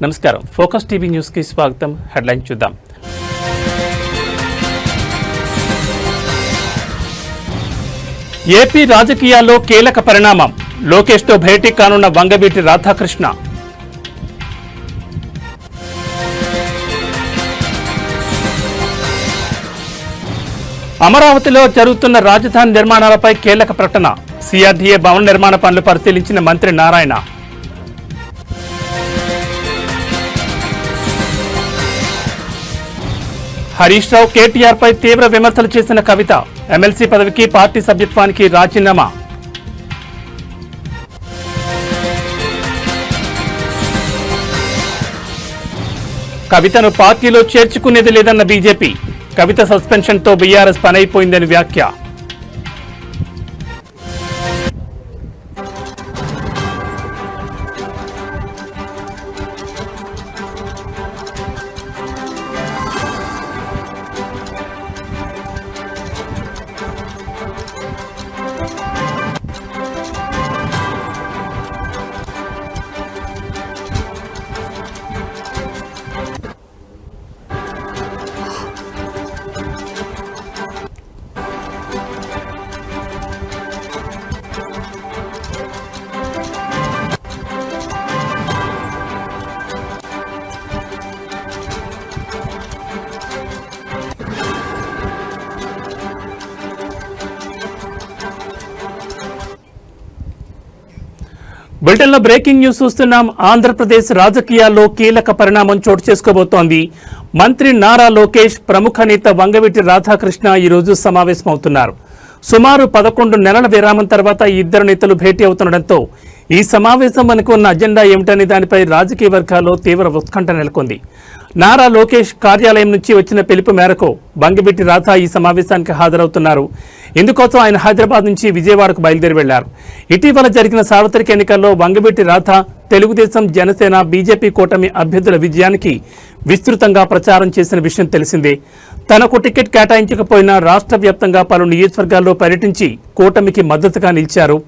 నమస్కారం. Focus TV news కి స్వాగతం. హెడ్లైన్ చూద్దాం. ఏపీ రాజకీయాల్లో కీలక పరిణామం. లోకేష్ తో భేటీ కానున్న వంగవీటి రాధాకృష్ణ. అమరావతిలో జరుగుతున్న రాజధాని నిర్మాణాలపై కీలక ప్రకటన. సిఆర్డీఏ భవన నిర్మాణ పనులు పరిశీలించిన మంత్రి నారాయణ. హరీష్ రావు కేటీఆర్ పై తీవ్ర విమర్శలు చేసిన కవిత. ఎమ్మెల్సీ పదవికి పార్టీ సభ్యత్వానికి రాజీనామా. కవితను పార్టీలో చేర్చుకునేది లేదన్న బీజేపీ. కవిత సస్పెన్షన్ తో బీఆర్ఎస్ పనైపోయిందని వ్యాఖ్య. బులెటిన్లో బ్రేకింగ్ న్యూస్ చూస్తున్నాం. ఆంధ్రప్రదేశ్ రాజకీయాల్లో కీలక పరిణామం చోటు చేసుకోబోతోంది. మంత్రి నారా లోకేష్, ప్రముఖ నేత వంగవీటి రాధాకృష్ణ ఈరోజు సమావేశమవుతున్నారు. సుమారు 11 నెలల విరామం తర్వాత ఈ ఇద్దరు నేతలు భేటీ అవుతుండటంతో ఈ సమావేశం మనకు ఉన్న అజెండా ఏమిటనే దానిపై రాజకీయ వర్గాల్లో తీవ్ర ఉత్కంఠ నెలకొంది. నారా లోకేష్ కార్యాలయం నుంచి వచ్చిన పిలుపు మేరకు వంగవీటి రాధా ఈ సమావేశానికి హాజరవుతున్నారు. ఇందుకోసం ఆయన హైదరాబాద్ నుంచి విజయవాడకు బయలుదేరి వెళ్లారు. ఇటీవల జరిగిన సార్వత్రిక ఎన్నికల్లో వంగవీటి రాధా తెలుగుదేశం, జనసేన, బీజేపీ కూటమి అభ్యర్థుల విజయానికి విస్తృతంగా ప్రచారం చేసిన విషయం తెలిసిందే. తనకు టికెట్ కేటాయించకపోయినా రాష్ట్ర వ్యాప్తంగా పలు నియోజకవర్గాల్లో పర్యటించి కూటమికి మద్దతుగా నిలిచారు.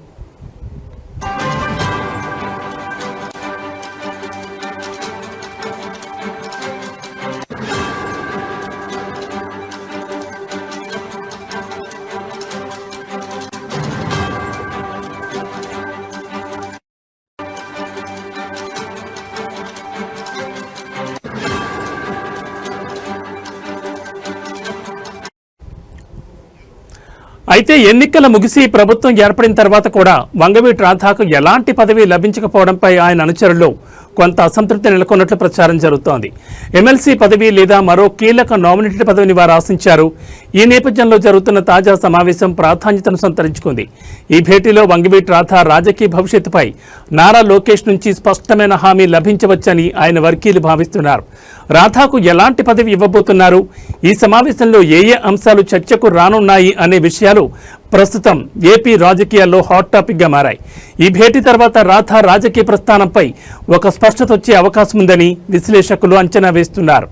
అయితే ఎన్నికల ముగిసి ప్రభుత్వం ఏర్పడిన తర్వాత కూడా వంగవీటి రాధాకు ఎలాంటి పదవి లభించకపోవడంపై ఆయన అనుచరుల్లో కొంత అసంతృప్తి నెలకొన్నట్లు ప్రచారం జరుగుతోంది. ఎమ్మెల్సీ పదవి లేదా మరో కీలక నామినేటెడ్ పదవిని వారు ఆశించారు. ఈ నేపథ్యంలో జరుగుతున్న తాజా సమావేశం ప్రాధాన్యతను సంతరించుకుంది. ఈ భేటీలో వంగవీటి రాధా రాజకీయ భవిష్యత్తుపై నారా లోకేష్ నుంచి స్పష్టమైన హామీ లభించవచ్చని ఆయన వర్గీయులు భావిస్తున్నారు. రాధాకు ఎలాంటి పదవి ఇవ్వబోతున్నారు, ఈ సమావేశంలో ఏ అంశాలు చర్చకు రానున్నాయి అనే విషయాలు ప్రస్తుతం ఏపీ రాజకీయాల్లో హాట్ టాపిక్ గా మారాయి. ఈ భేటీ తర్వాత రాధా రాజకీయ ప్రస్థానంపై ఒక స్పష్టత వచ్చే అవకాశం ఉందని విశ్లేషకులు అంచనా వేస్తున్నారు.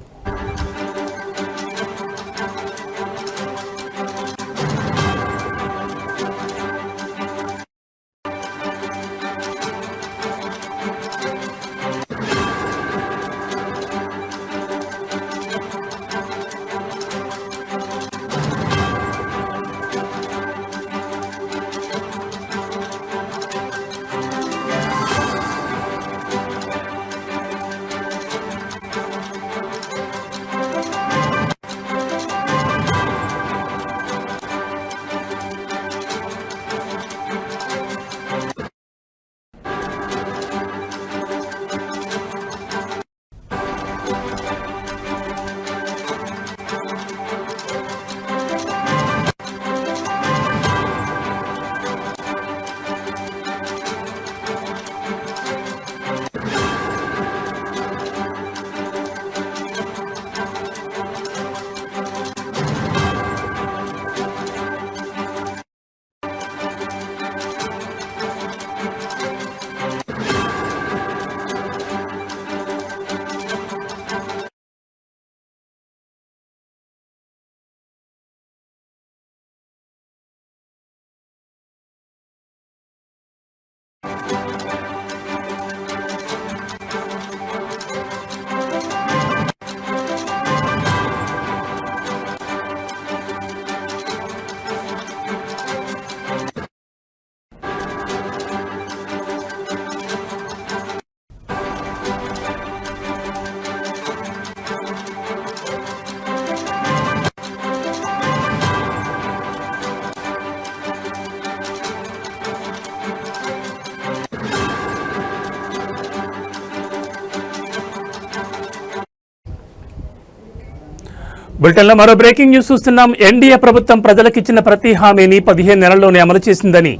బులెటిన్లో మరో బ్రేకింగ్ న్యూస్ చూస్తున్నాం. ఎన్డీఏ ప్రభుత్వం ప్రజలకిచ్చిన ప్రతి హామీని 15 నెలల్లోనే అమలు చేసిందని,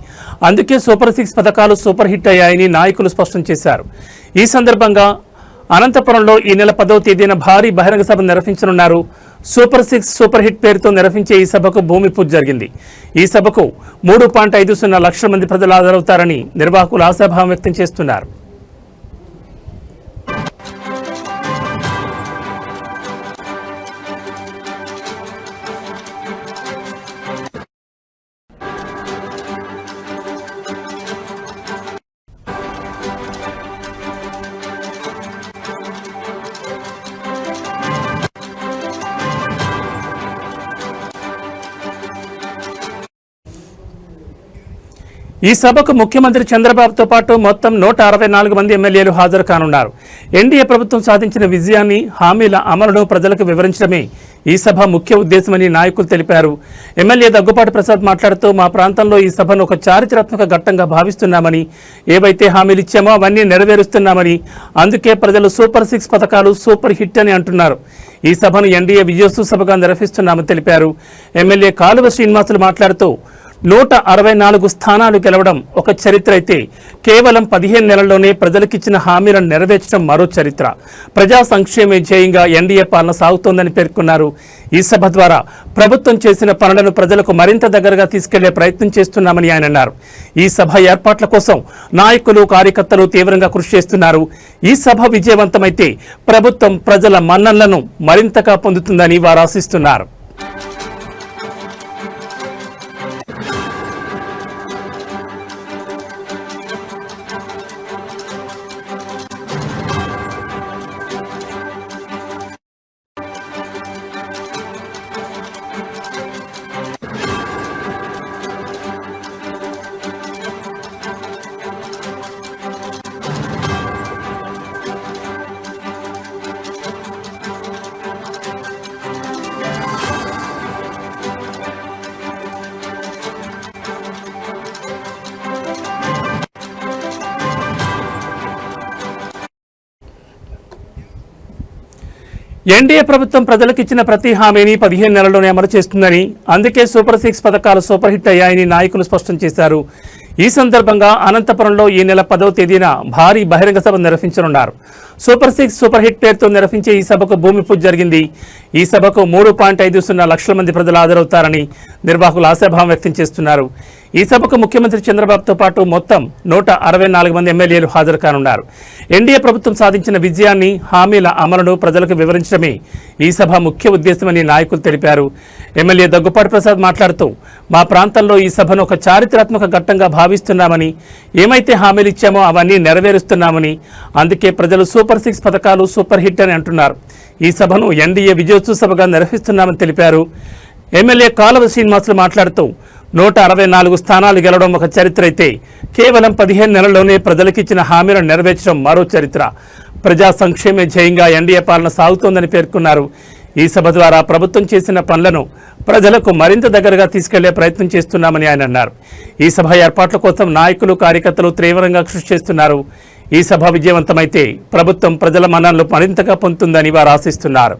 అందుకే సూపర్ 6 పథకాలు సూపర్ హిట్ అయ్యాయని నాయకులు స్పష్టం చేశారు. ఈ సందర్భంగా అనంతపురంలో ఈ నెల 10వ తేదీన భారీ బహిరంగ సభ నిర్వహించనున్నారు. సూపర్ 6 సూపర్ హిట్ పేరుతో నిర్వహించే ఈ సభకు భూమి పూజ జరిగింది. ఈ సభకు 3.50 లక్షల మంది ప్రజలు హాజరవుతారని నిర్వాహకులు ఆశాభావం వ్యక్తం చేస్తున్నారు. ఈ సభకు ముఖ్యమంత్రి చంద్రబాబుతో పాటు మొత్తం 164 మంది ఎమ్మెల్యేలు హాజరు కానున్నారు. ఎన్డీఏ ప్రభుత్వం సాధించిన విజయాన్ని, హామీల అమలును ప్రజలకు వివరించడమే ఈ సభ ముఖ్య ఉద్దేశమని నాయకులు తెలిపారు. ఎమ్మెల్యే దగ్గుపాటి ప్రసాద్ మాట్లాడుతూ, మా ప్రాంతంలో ఈ సభను ఒక చారిత్రాత్మక ఘట్టంగా భావిస్తున్నామని, ఏవైతే హామీలు ఇచ్చామో అవన్నీ నెరవేరుస్తున్నామని, అందుకే ప్రజలు సూపర్ 6 పథకాలు సూపర్ హిట్ అని అంటున్నారు. ఈ సభను ఎన్డీఏ విజయోత్సవ సభగా నిర్వహిస్తున్నామని తెలిపారు. ఎమ్మెల్యే కాలువ శ్రీనివాసులు మాట్లాడుతూ, 164 స్థానాలు గెలవడం ఒక చరిత్ర అయితే, కేవలం 15 నెలల్లోనే ప్రజలకిచ్చిన హామీలను నెరవేర్చడం మరో చరిత్ర. ప్రజా సంక్షేమే ధ్యేయంగా ఎన్డీఏ పాలన సాగుతోందని పేర్కొన్నారు. ఈ సభ ద్వారా ప్రభుత్వం చేసిన పనులను ప్రజలకు మరింత దగ్గరగా తీసుకెళ్లే ప్రయత్నం చేస్తున్నామని ఆయన అన్నారు. ఈ సభ ఏర్పాట్ల కోసం నాయకులు, కార్యకర్తలు తీవ్రంగా కృషి చేస్తున్నారు. ఈ సభ విజయవంతమైతే ప్రభుత్వం ప్రజల మన్ననలను మరింతగా పొందుతుందని వారు ఆశిస్తున్నారు. ఎన్డీఏ ప్రభుత్వం ప్రజలకిచ్చిన ప్రతి హామీని 15 నెలల్లోనే అమలు చేస్తుందని, అందుకే సూపర్ 6 పథకాలు సూపర్ హిట్ అయ్యాయని నాయకులు స్పష్టం చేశారు. ఈ సందర్భంగా అనంతపురంలో ఈ నెల 10వ తేదీన భారీ బహిరంగ సభ నిర్వహించనున్నారు. సూపర్ 6 సూపర్ హిట్ పేరుతో నిర్వహించే ఈ సభకు భూమి పూజ జరిగింది. ఈ సభకు 3.50 లక్షల మంది ప్రజలు హాజరవుతారని నిర్వాహకులు ఆశాభావం వ్యక్తం చేస్తున్నారు. ఈ సభకు ముఖ్యమంత్రి చంద్రబాబుతో పాటు మొత్తం 164 మంది ఎమ్మెల్యేలు హాజరు కానున్నారు. ఎన్డీఏ ప్రభుత్వం సాధించిన విజయాన్ని, హామీల అమలును ప్రజలకు వివరించడమే ఈ సభ ముఖ్య ఉద్దేశమని నాయకులు తెలిపారు. ఎమ్మెల్యే దగ్గుపాటి ప్రసాద్ మాట్లాడుతూ, మా ప్రాంతంలో ఈ సభను ఒక చారిత్రాత్మక ఘట్టంగా భావిస్తున్నామని, ఏమైతే హామీలు ఇచ్చామో అవన్నీ నెరవేరుస్తున్నామని, అందుకే ప్రజలు సూపర్ 6 పథకాలు సూపర్ హిట్ అని అంటున్నారు. ఈ సభను ఎన్డీఏ విజయోత్సవ సభగా నిర్వహిస్తున్నామని తెలిపారు. ఎమ్మెల్యే కాలువ శ్రీనివాసులు మాట్లాడుతూ, 164 స్థానాలు గెలవడం ఒక చరిత్ర అయితే, కేవలం 15 నెలల్లోనే ప్రజలకిచ్చిన హామీలను నెరవేర్చడం మరో చరిత్ర. ప్రజా సంక్షేమే ధ్యేయంగా ఎన్డీఏ పాలన సాగుతోందని పేర్కొన్నారు. ఈ సభ ద్వారా ప్రభుత్వం చేసిన పనులను ప్రజలకు మరింత దగ్గరగా తీసుకెళ్లే ప్రయత్నం చేస్తున్నామని ఆయన అన్నారు. ఈ సభ ఏర్పాట్ల కోసం నాయకులు, కార్యకర్తలు తీవ్రంగా కృషి చేస్తున్నారు. ఈ సభ విజయవంతమైతే ప్రభుత్వం ప్రజల మన్ననలు మరింతగా పొందుతుందని వారు ఆశిస్తున్నారు.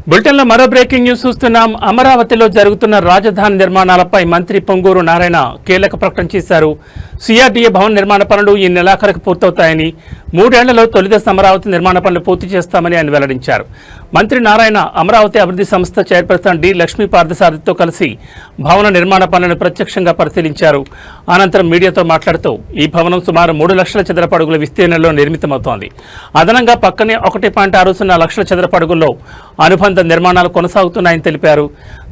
బులెటిన్లో మరో బ్రేకింగ్ న్యూస్ చూస్తున్నాం. అమరావతిలో జరుగుతున్న రాజధాని నిర్మాణాలపై మంత్రి పొంగూరు నారాయణ కీలక ప్రకటన చేశారు. సిఆర్డీఏ భవన నిర్మాణ పనులు ఈ నెలాఖరుకు పూర్తవుతాయని, 3 ఏళ్లలో తొలిదశ అమరావతి నిర్మాణ పనులు పూర్తి చేస్తామని ఆయన వెల్లడించారు. మంత్రి నారాయణ అమరావతి అభివృద్ధి సంస్థ చైర్పర్సన్ డి లక్ష్మీ పార్థసారథితో కలిసి భవన నిర్మాణ పనులను ప్రత్యక్షంగా పరిశీలించారు. అనంతరం మీడియాతో మాట్లాడుతూ ఈ భవనం సుమారు 3 లక్షల చదరపు అడుగుల విస్తీర్ణంలో నిర్మితమవుతోంది. అదనంగా పక్కనే 1.60 లక్షల చదరపు అడుగుల్లో అనుబంధ నిర్మాణాలు కొనసాగుతున్నాయని తెలిపారు.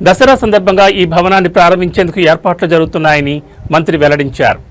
దసరా సందర్భంగా ఈ భవనాన్ని ప్రారంభించేందుకు ఏర్పాట్లు జరుగుతున్నాయని మంత్రి వెల్లడించారు.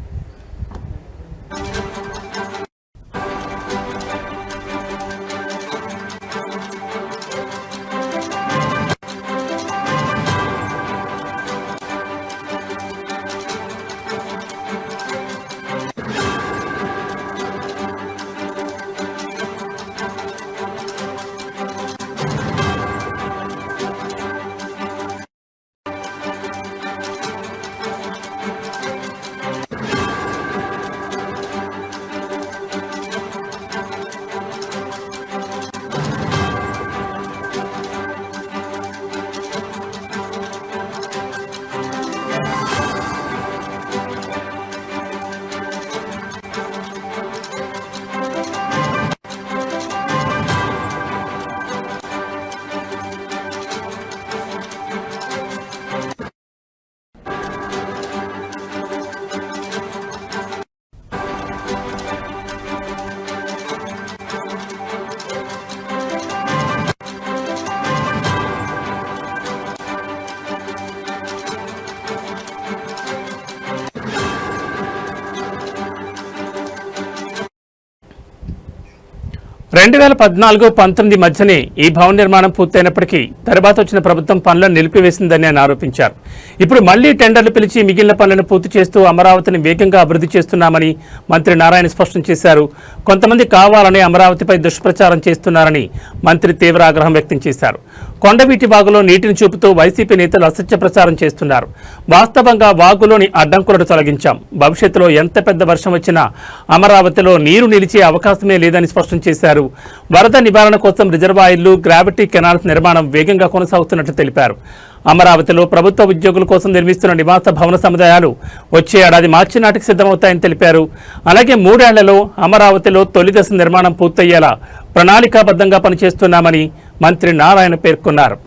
రెండు 2014-19 మధ్యనే ఈ భవన నిర్మాణం పూర్తయినప్పటికీ తర్వాత వచ్చిన ప్రభుత్వం పనులను నిలిపివేసిందని ఆయన ఆరోపించారు. ఇప్పుడు మళ్లీ టెండర్లు పిలిచి మిగిలిన పనులను పూర్తి చేస్తూ అమరావతిని వేగంగా అభివృద్ధి చేస్తున్నామని మంత్రి నారాయణ స్పష్టం చేశారు. కొంతమంది కావాలని అమరావతిపై దుష్ప్రచారం చేస్తున్నారని మంత్రి తీవ్ర ఆగ్రహం వ్యక్తం చేశారు. కొండవీటి వాగులో నీటిని చూపుతూ వైసీపీ నేతలు అసత్య ప్రచారం చేస్తున్నారు. వాస్తవంగా వాగులోని అడ్డంకులను తొలగించాం. భవిష్యత్తులో ఎంత పెద్ద వర్షం వచ్చినా అమరావతిలో నీరు నిలిచే అవకాశమే లేదని స్పష్టం చేశారు. వరద నివారణ కోసం రిజర్వాయర్లు, గ్రావిటీ కెనాల్స్ నిర్మాణం వేగంగా కొనసాగుతున్నట్లు తెలిపారు. అమరావతిలో ప్రభుత్వ ఉద్యోగుల కోసం నిర్మిస్తున్న నివాస భవన సముదాయాలు వచ్చే ఏడాది మార్చి నాటికి సిద్ధమవుతాయని తెలిపారు. అలాగే 3 ఏళ్లలో అమరావతిలో తొలి దశ నిర్మాణం పూర్తయ్యేలా ప్రణాళికాబద్ధంగా పనిచేస్తున్నామని మంత్రి నారాయణ పేర్కొన్నారు.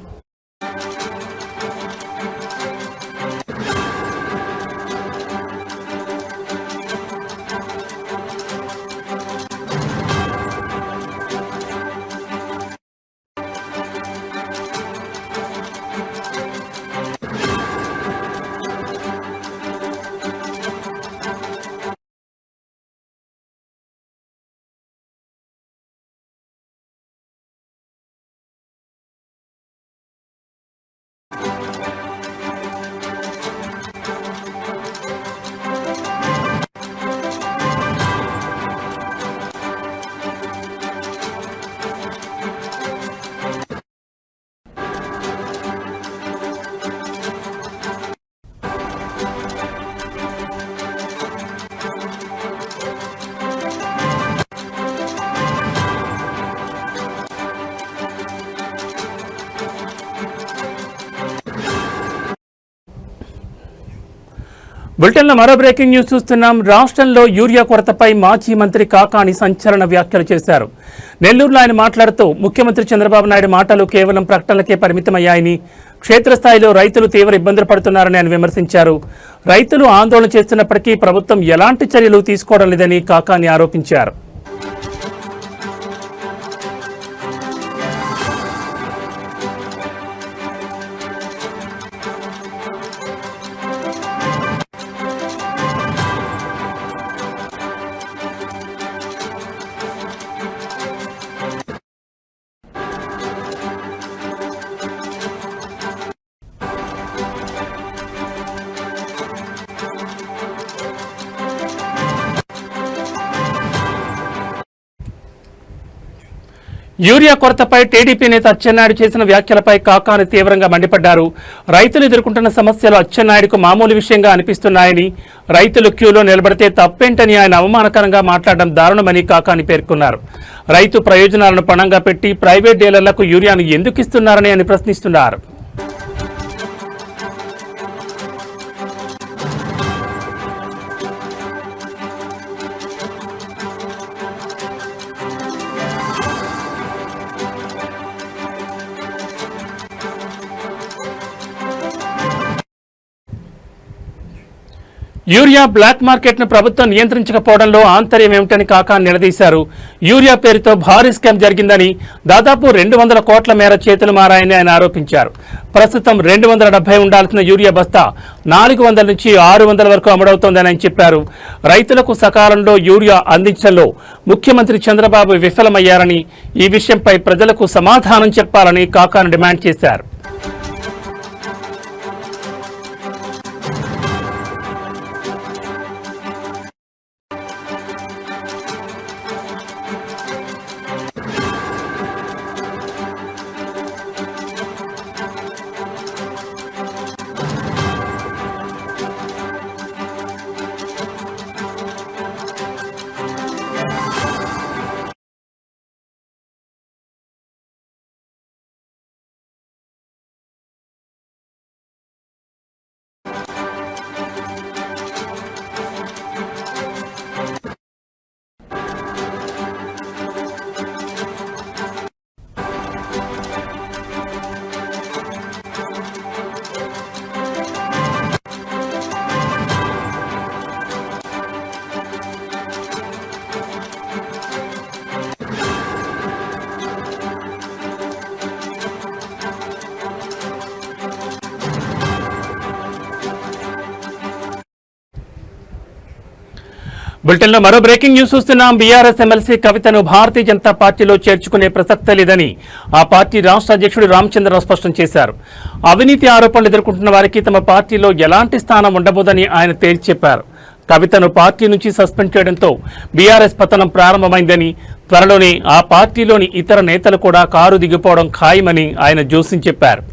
బులెటిన్లో మరో బ్రేకింగ్ న్యూస్ చూస్తున్నాం. రాష్ట్రంలో యూరియా కొరతపై మాజీ మంత్రి కాకాని సంచలన వ్యాఖ్యలు చేశారు. నెల్లూరులో ఆయన మాట్లాడుతూ ముఖ్యమంత్రి చంద్రబాబు నాయుడు మాటలు కేవలం ప్రకటనలకే పరిమితమయ్యాయని, క్షేత్రస్థాయిలో రైతులు తీవ్ర ఇబ్బందులు పడుతున్నారని ఆయన విమర్శించారు. రైతులు ఆందోళన చేస్తున్నప్పటికీ ప్రభుత్వం ఎలాంటి చర్యలు తీసుకోవడం లేదని కాకాని ఆరోపించారు. యూరియా కొరతపై టీడీపీ నేత అచ్చెన్నాయుడు చేసిన వ్యాఖ్యలపై కాకాని తీవ్రంగా మండిపడ్డారు. రైతులు ఎదుర్కొంటున్న సమస్యలు అచ్చెన్నాయుడుకు మామూలు విషయంగా అనిపిస్తున్నాయని, రైతులు క్యూలో నిలబడితే తప్పేంటని ఆయన అవమానకరంగా మాట్లాడడం దారుణమని కాకాని పేర్కొన్నారు. రైతు ప్రయోజనాలను పణంగా పెట్టి ప్రైవేట్ డీలర్లకు యూరియాను ఎందుకు ఇస్తున్నారని అని ప్రశ్నిస్తున్నారు. యూరియా బ్లాక్ మార్కెట్ను ప్రభుత్వం నియంత్రించకపోవడంలో ఆంతర్యం ఏమిటని కాకా నిలదీశారు. యూరియా పేరుతో భారీ స్కామ్ జరిగిందని, దాదాపు 200 కోట్ల మేర చేతులు మారాయని ఆయన ఆరోపించారు. ప్రస్తుతం 270 ఉండాల్సిన యూరియా బస్తా 400 నుంచి 600 వరకు అమ్ముడవుతోందని ఆయన చెప్పారు. రైతులకు సకాలంలో యూరియా అందించడంలో ముఖ్యమంత్రి చంద్రబాబు విఫలమయ్యారని, ఈ విషయంపై ప్రజలకు సమాధానం చెప్పాలని కాకాను డిమాండ్ చేశారు. బులెటిన్లో మరో బ్రేకింగ్ న్యూస్ చూస్తున్నాం. బీఆర్ఎస్ ఎమ్మెల్సీ కవితను భారతీయ జనతా పార్టీలో చేర్చుకునే ప్రసక్తే లేదని ఆ పార్టీ రాష్ట్ర అధ్యక్షుడు రామచంద్రరావు స్పష్టం చేశారు. అవినీతి ఆరోపణలు ఎదుర్కొంటున్న వారికి తమ పార్టీలో ఎలాంటి స్థానం ఉండబోదని ఆయన తేల్చి చెప్పారు. కవితను పార్టీ నుంచి సస్పెండ్ చేయడంతో బీఆర్ఎస్ పతనం ప్రారంభమైందని, త్వరలోనే ఆ పార్టీలోని ఇతర నేతలు కూడా కారు దిగిపోవడం ఖాయమని ఆయన జోస్యం చెప్పారు.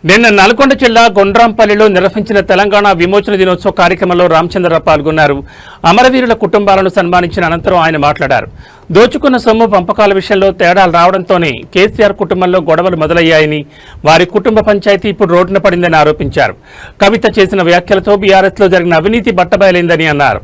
నిన్న నల్గొండ జిల్లా గొండ్రాంపల్లిలో నిర్వహించిన తెలంగాణ విమోచన దినోత్సవ కార్యక్రమంలో రామచంద్రరావు పాల్గొన్నారు. అమరవీరుల కుటుంబాలను సన్మానించిన అనంతరం ఆయన మాట్లాడారు. దోచుకున్న సొమ్ము పంపకాల విషయంలో తేడాలు రావడంతోనే కేసీఆర్ కుటుంబంలో గొడవలు మొదలయ్యాయని, వారి కుటుంబ పంచాయతీ ఇప్పుడు రోడ్డున పడిందని ఆరోపించారు. కవిత చేసిన వ్యాఖ్యలతో బీఆర్ఎస్లో జరిగిన అవినీతి బట్టబయలైందని అన్నారు.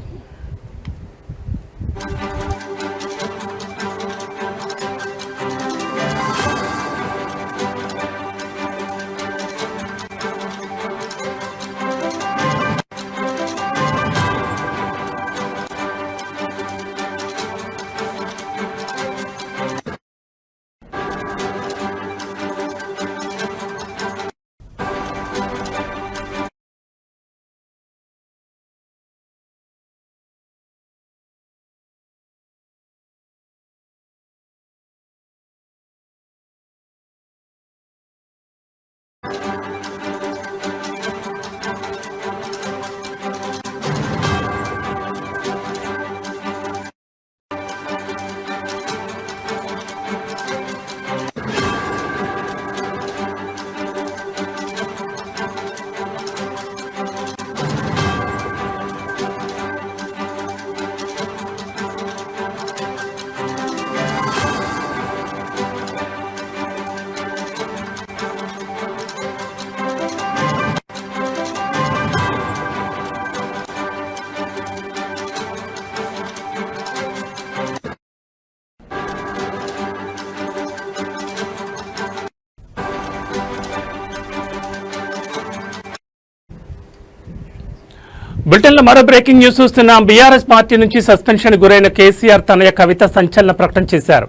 బులెటిన్లో మరో బ్రేకింగ్ న్యూస్ చూస్తున్నాం. బీఆర్ఎస్ పార్టీ నుంచి సస్పెన్షన్ గురైన కేసీఆర్ తనయ కవిత సంచలన ప్రకటన చేశారు.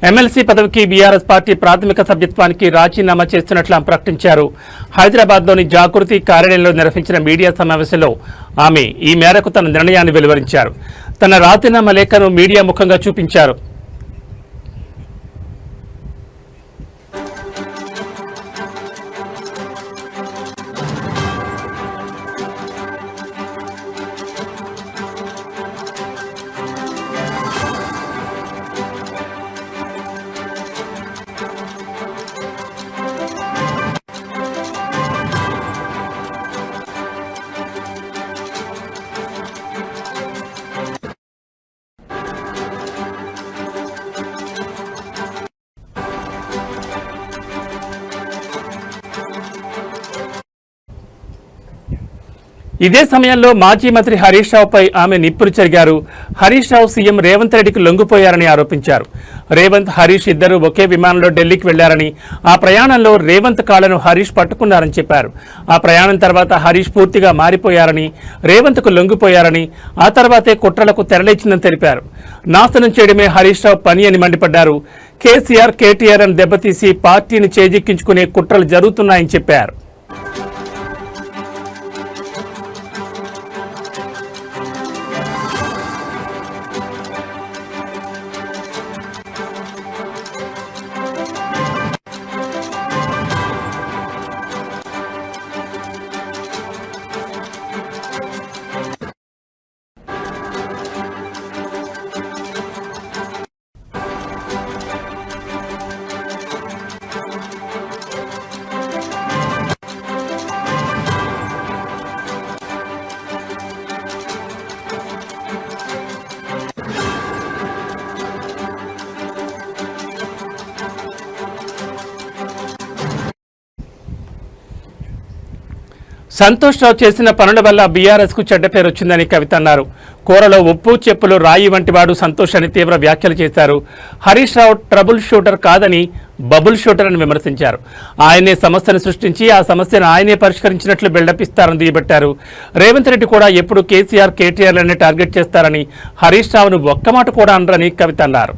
ఎమ్మెల్సీ పదవికి బీఆర్ఎస్ పార్టీ ప్రాథమిక సభ్యత్వానికి రాజీనామా చేస్తున్నట్లు ఆమె ప్రకటించారు. హైదరాబాద్లోని జాగృతి కార్యాలయంలో నిర్వహించిన మీడియా సమావేశంలో ఆమె ఈ మేరకు తన నిర్ణయాన్ని వెలువరించారు. తన రాజీనామా లేఖను మీడియా ముఖంగా చూపించారు. ఇదే సమయంలో మాజీ మంత్రి హరీష్ రావుపై ఆమె నిప్పులు చెరిగారు. హరీష్ రావు సీఎం రేవంత్ రెడ్డికి లొంగిపోయారని ఆరోపించారు. రేవంత్, హరీష్ ఇద్దరు ఒకే విమానంలో ఢిల్లీకి వెళ్లారని, ఆ ప్రయాణంలో రేవంత్ కాళ్లను హరీష్ పట్టుకున్నారని చెప్పారు. ఆ ప్రయాణం తర్వాత హరీష్ పూర్తిగా మారిపోయారని, రేవంత్కు లొంగిపోయారని, ఆ తర్వాతే కుట్రలకు తెరలేచిందని తెలిపారు. నాశనం చేయడమే హరీష్ రావు పని అని మండిపడ్డారు. కేసీఆర్, కేటీఆర్ అని దెబ్బతీసి పార్టీని చేజిక్కించుకునే కుట్రలు జరుగుతున్నాయని చెప్పారు. సంతోష్ రావు చేసిన పనుల వల్ల బీఆర్ఎస్ కు చెడ్డ పేరు వచ్చిందని కవిత అన్నారు. కూరలో ఉప్పు చెప్పులు రాయి వంటి వాడు సంతోష్ అని తీవ్ర వ్యాఖ్యలు చేశారు. హరీష్ రావు ట్రబుల్ షూటర్ కాదని బబుల్ షూటర్ అని విమర్శించారు. ఆయనే సమస్యను సృష్టించి ఆ సమస్యను ఆయనే పరిష్కరించినట్లు బిల్డప్ ఇస్తారని దుయ్యబట్టారు. రేవంత్ రెడ్డి కూడా ఎప్పుడు కేసీఆర్, కేటీఆర్లనే టార్గెట్ చేస్తారని, హరీష్ రావును ఒక్క మాట కూడా అనరని కవిత అన్నారు.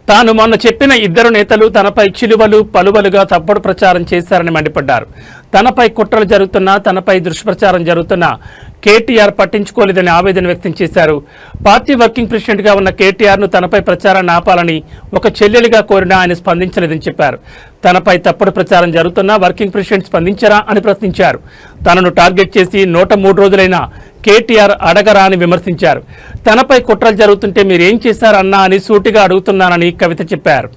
తాను మొన్న చెప్పిన ఇద్దరు నేతలు తనపై చిలువలు పలువలుగా తప్పుడు ప్రచారం చేశారని మండిపడ్డారు. తనపై కుట్రలు జరుగుతున్నా, తనపై దుష్ప్రచారం జరుగుతున్నా కేటీఆర్ పట్టించుకోలేదని ఆవేదన వ్యక్తం చేశారు. పార్టీ వర్కింగ్ ప్రెసిడెంట్గా ఉన్న కేటీఆర్ను తనపై ప్రచారాన్ని ఆపాలని ఒక చెల్లెలిగా కోరినా ఆయన స్పందించలేదని చెప్పారు. తనపై తప్పుడు ప్రచారం జరుగుతున్నా వర్కింగ్ ప్రెసిడెంట్ స్పందించరా అని ప్రశ్నించారు. తనను టార్గెట్ చేసి 103 రోజులైనా కేటీఆర్ అడగరా అని విమర్శించారు. తనపై కుట్రలు జరుగుతుంటే మీరేం చేశారన్నా అని సూటిగా అడుగుతున్నానని కవిత చెప్పారు.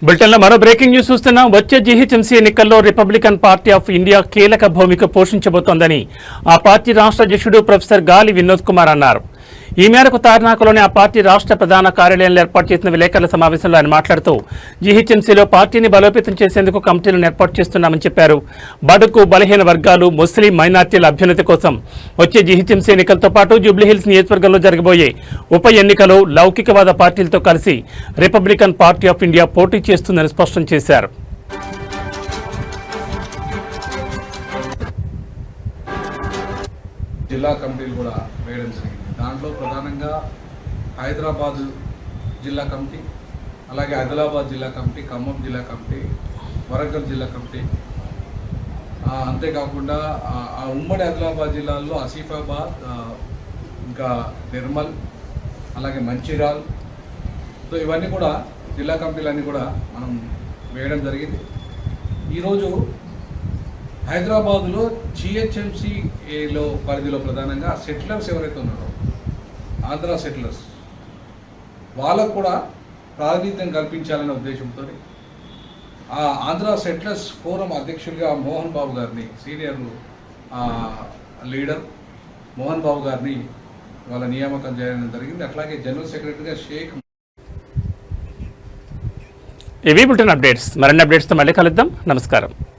బులెటిన్లో మరో బ్రేకింగ్ న్యూస్ చూస్తున్నాం. వచ్చే జీహెచ్ఎంసీ ఎన్నికల్లో రిపబ్లికన్ పార్టీ ఆఫ్ ఇండియా కీలక భూమిక పోషించబోతోందని ఆ పార్టీ రాష్ట్ర అధ్యక్షుడు ప్రొఫెసర్ గాలి వినోద్ కుమార్ అన్నారు. ఈ మేరకు తార్నాకలోని ఆ పార్టీ రాష్ట్ర ప్రధాన కార్యాలయంలో ఏర్పాటు చేసిన విలేకరుల సమావేశంలో ఆయన మాట్లాడుతూ జీహెచ్ఎంసీలో పార్టీని బలోపేతం చేసేందుకు కమిటీలను ఏర్పాటు చేస్తున్నామని చెప్పారు. బడుగు బలహీన వర్గాలు, ముస్లిం మైనార్టీల అభ్యున్నతి కోసం వచ్చే జీహెచ్ఎంసీ ఎన్నికలతో పాటు జూబ్లీహిల్స్ నియోజకవర్గంలో జరగబోయే ఉప ఎన్నికలో లౌకికవాద పార్టీలతో కలిసి రిపబ్లికన్ పార్టీ ఆఫ్ ఇండియా పోటీ చేస్తుందని స్పష్టం చేశారు. జిల్లా కమిటీలు కూడా వేయడం జరిగింది. దాంట్లో ప్రధానంగా హైదరాబాద్ జిల్లా కమిటీ, అలాగే ఆదిలాబాద్ జిల్లా కమిటీ, ఖమ్మం జిల్లా కమిటీ, వరంగల్ జిల్లా కమిటీ, అంతేకాకుండా ఆ ఉమ్మడి ఆదిలాబాద్ జిల్లాల్లో ఆసిఫాబాద్, ఇంకా నిర్మల్, అలాగే మంచిర్యాల్, సో ఇవన్నీ కూడా జిల్లా కమిటీలన్నీ కూడా మనం వేయడం జరిగింది. ఈరోజు హైదరాబాదులో జిహెచ్ఎంసీలో పరిధిలో ప్రధానంగా సెటిలర్స్ ఎవరైతే ఉన్నారో, ఆంధ్ర సెటిలర్స్, వాళ్ళకు కూడా ప్రాతినిధ్యం కల్పించాలనే ఉద్దేశంతో ఆ ఆంధ్ర సెటిలర్స్ ఫోరం అధ్యక్షుడిగా మోహన్ బాబు గారిని, సీనియర్ లీడర్ మోహన్ బాబు గారిని వాళ్ళ నియామకం చేయడం జరిగింది. అట్లాగే జనరల్ సెక్రటరీగా షేక్. ఇవి బులెటిన్ అప్డేట్స్. మరిన్ని అప్డేట్స్తో మళ్ళీ కలుద్దాం. నమస్కారం.